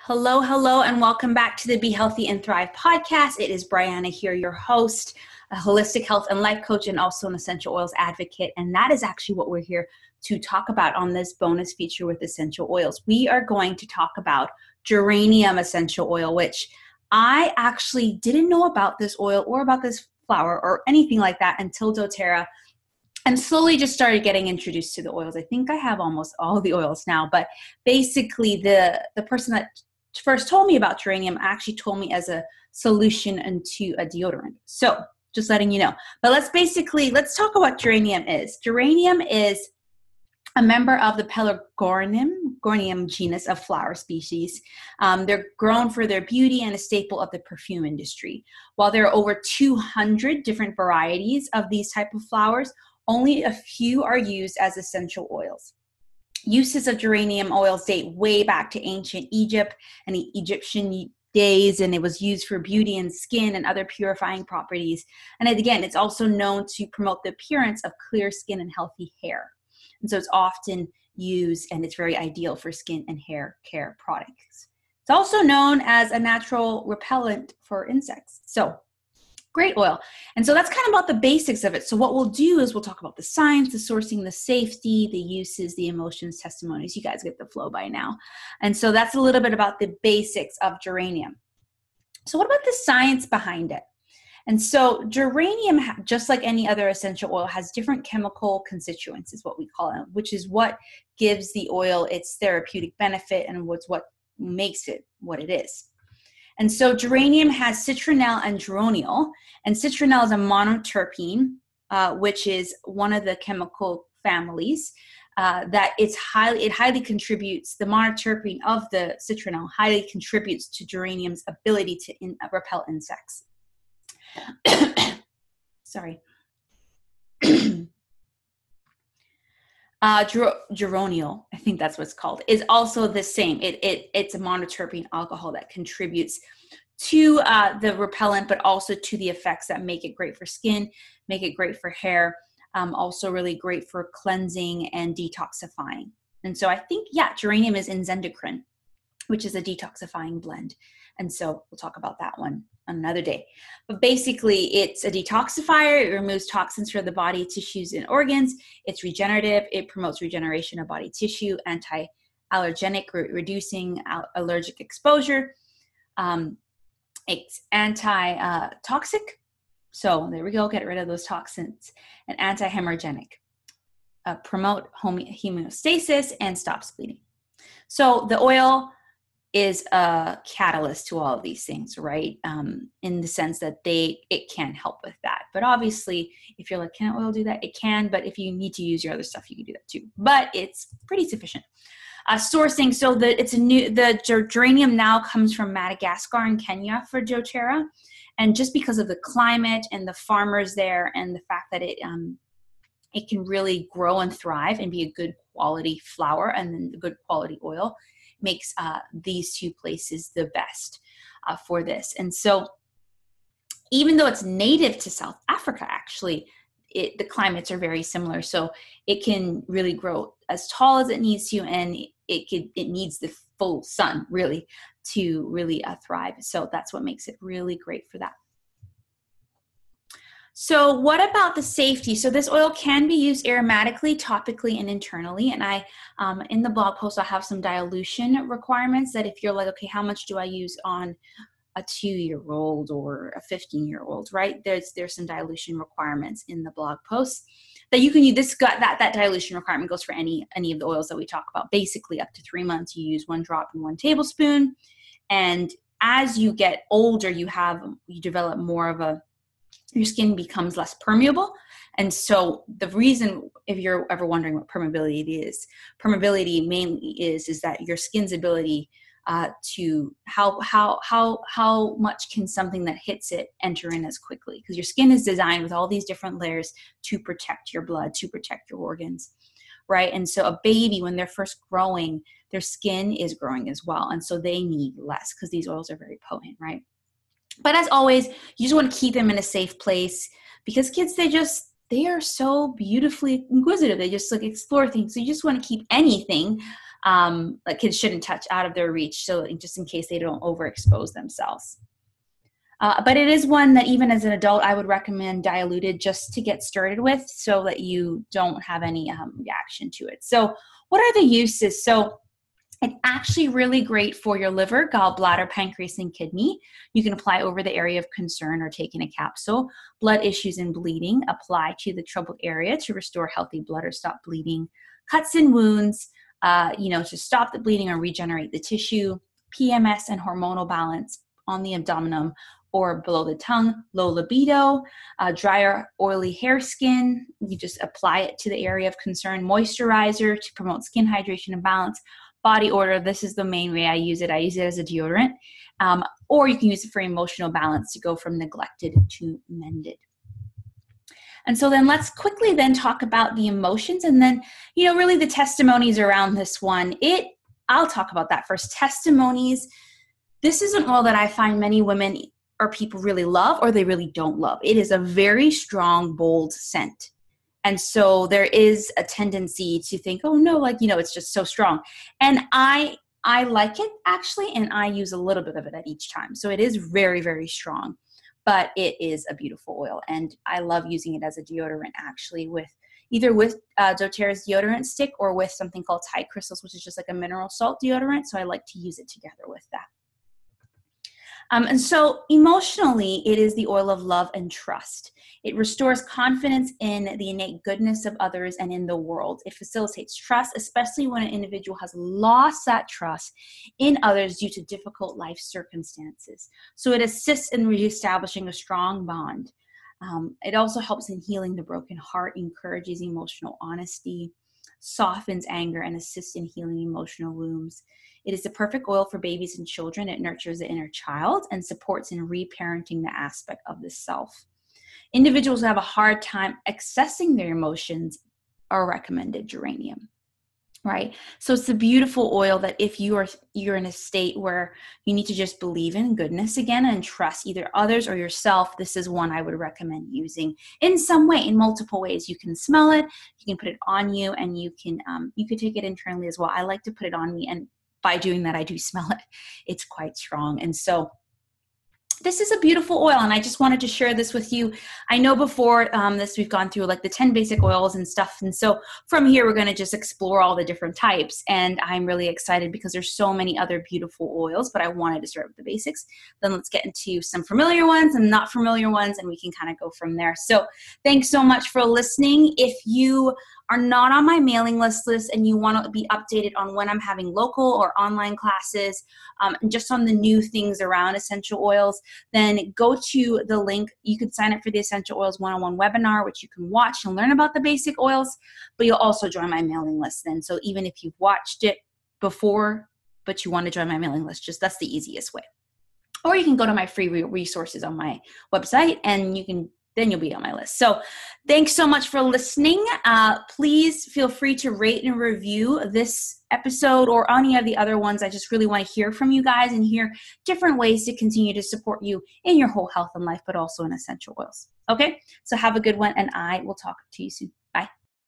Hello, hello, and welcome back to the Be Healthy and Thrive podcast. It is Brianna here, your host, a holistic health and life coach, and also an essential oils advocate. And that is actually what we're here to talk about on this bonus feature with essential oils. We are going to talk about geranium essential oil, which I actually didn't know about this oil or about this flower or anything like that until doTERRA. And slowly just started getting introduced to the oils. I think I have almost all the oils now, but basically the person that first told me about geranium actually told me as a solution into a deodorant. So just letting you know. But let's talk about what geranium is. Geranium is a member of the Pelargonium genus of flower species. They're grown for their beauty and a staple of the perfume industry. While there are over 200 different varieties of these type of flowers, only a few are used as essential oils. Uses of geranium oils date way back to ancient Egypt and the Egyptian days, and it was used for beauty and skin and other purifying properties. And again, it's also known to promote the appearance of clear skin and healthy hair. And so it's often used, and it's very ideal for skin and hair care products. It's also known as a natural repellent for insects. So great oil. And so that's kind of about the basics of it. So what we'll do is we'll talk about the science, the sourcing, the safety, the uses, the emotions, testimonies. You guys get the flow by now. And so that's a little bit about the basics of geranium. So what about the science behind it? And so geranium, just like any other essential oil, has different chemical constituents, is what we call it, which is what gives the oil its therapeutic benefit and what makes it what it is. And so geranium has citronelle and geraniol, and citronelle is a monoterpene, which is one of the chemical families that it highly contributes. The monoterpene of the citronelle highly contributes to geranium's ability to repel insects. Sorry. Geraniol, I think that's what it's called, is also the same. It's a monoterpene alcohol that contributes to the repellent, but also to the effects that make it great for skin, make it great for hair, also really great for cleansing and detoxifying. And so I think, geranium is endocrine, which is a detoxifying blend. And so we'll talk about that one another day. But basically, it's a detoxifier. It removes toxins from the body, tissues, and organs. It's regenerative. It promotes regeneration of body tissue, anti-allergenic, reducing allergic exposure. It's anti-toxic. So there we go. Get rid of those toxins. And anti-hemorrhagenic. Promote homeostasis and stops bleeding. So the oil is a catalyst to all of these things, right? In the sense that it can help with that. But obviously, if you're like, can oil do that? It can, but if you need to use your other stuff, you can do that too. But it's pretty sufficient. Sourcing, so the geranium now comes from Madagascar and Kenya for doTERRA. And just because of the climate and the farmers there and the fact that it can really grow and thrive and be a good quality flower and then a good quality oil, makes these two places the best for this. And so even though it's native to South Africa, actually, the climates are very similar. So it can really grow as tall as it needs to, and it needs the full sun, really, to really thrive. So that's what makes it really great for that. So what about the safety? So this oil can be used aromatically, topically, and internally. And I, in the blog post, I'll have some dilution requirements that if you're like, okay, how much do I use on a 2-year-old or a 15-year-old, right? There's some dilution requirements in the blog post that you can use. That dilution requirement goes for any of the oils that we talk about. Basically, up to 3 months, you use 1 drop and 1 tablespoon. And as you get older, you develop more of your skin becomes less permeable. And so the reason, if you're ever wondering what permeability is, permeability mainly is that your skin's ability to how much can something that hits it enter in as quickly, because your skin is designed with all these different layers to protect your blood, to protect your organs, right? And so a baby, when they're first growing, their skin is growing as well. And so they need less because these oils are very potent, right? But as always, you just want to keep them in a safe place because kids, they are so beautifully inquisitive. They just like explore things. So you just want to keep anything that kids shouldn't touch, out of their reach, so just in case they don't overexpose themselves. But it is one that even as an adult, I would recommend diluted just to get started with so that you don't have any reaction to it. So what are the uses? So it's actually really great for your liver, gallbladder, pancreas, and kidney. You can apply over the area of concern or take in a capsule. Blood issues and bleeding, apply to the troubled area to restore healthy blood or stop bleeding. Cuts and wounds, to stop the bleeding or regenerate the tissue. PMS and hormonal balance on the abdomen or below the tongue. Low libido, dry or oily hair, skin, you just apply it to the area of concern. Moisturizer to promote skin hydration and balance. Body odor, this is the main way I use it. I use it as a deodorant, or you can use it for emotional balance to go from neglected to mended. And so then let's quickly then talk about the emotions and then, really the testimonies around this one. I'll talk about that first. Testimonies. This is an oil that I find many women or people really love or they really don't love. It is a very strong, bold scent. And so there is a tendency to think, oh no, it's just so strong. And I like it actually, and I use a little bit of it at each time. So it is very, very strong, but it is a beautiful oil. And I love using it as a deodorant actually either with doTERRA's deodorant stick or with something called Tide Crystals, which is just like a mineral salt deodorant. So I like to use it together with that. And so emotionally, it is the oil of love and trust. It restores confidence in the innate goodness of others and in the world. It facilitates trust, especially when an individual has lost that trust in others due to difficult life circumstances. So it assists in reestablishing a strong bond. It also helps in healing the broken heart, encourages emotional honesty, softens anger, and assists in healing emotional wounds. It is the perfect oil for babies and children. It nurtures the inner child and supports in reparenting the aspect of the self. Individuals who have a hard time accessing their emotions are recommended geranium, right? So it's a beautiful oil that if you're in a state where you need to just believe in goodness again and trust either others or yourself, this is one I would recommend using in some way, in multiple ways. You can smell it, you can put it on you, and you could take it internally as well. I like to put it on me, and by doing that, I do smell it. It's quite strong. And so this is a beautiful oil, and I just wanted to share this with you. I know before this, we've gone through like the 10 basic oils and stuff. And so from here, we're going to just explore all the different types. And I'm really excited because there's so many other beautiful oils, but I wanted to start with the basics. Then let's get into some familiar ones and not familiar ones, and we can kind of go from there. So thanks so much for listening. If you are not on my mailing list and you want to be updated on when I'm having local or online classes, and just on the new things around essential oils, then go to the link. You can sign up for the Essential Oils 101 webinar, which you can watch and learn about the basic oils, but you'll also join my mailing list then. So even if you've watched it before, but you want to join my mailing list, that's the easiest way. Or you can go to my free resources on my website, and then you'll be on my list. So thanks so much for listening. Please feel free to rate and review this episode or any of the other ones. I just really want to hear from you guys and hear different ways to continue to support you in your whole health and life, but also in essential oils. Okay, so have a good one, and I will talk to you soon.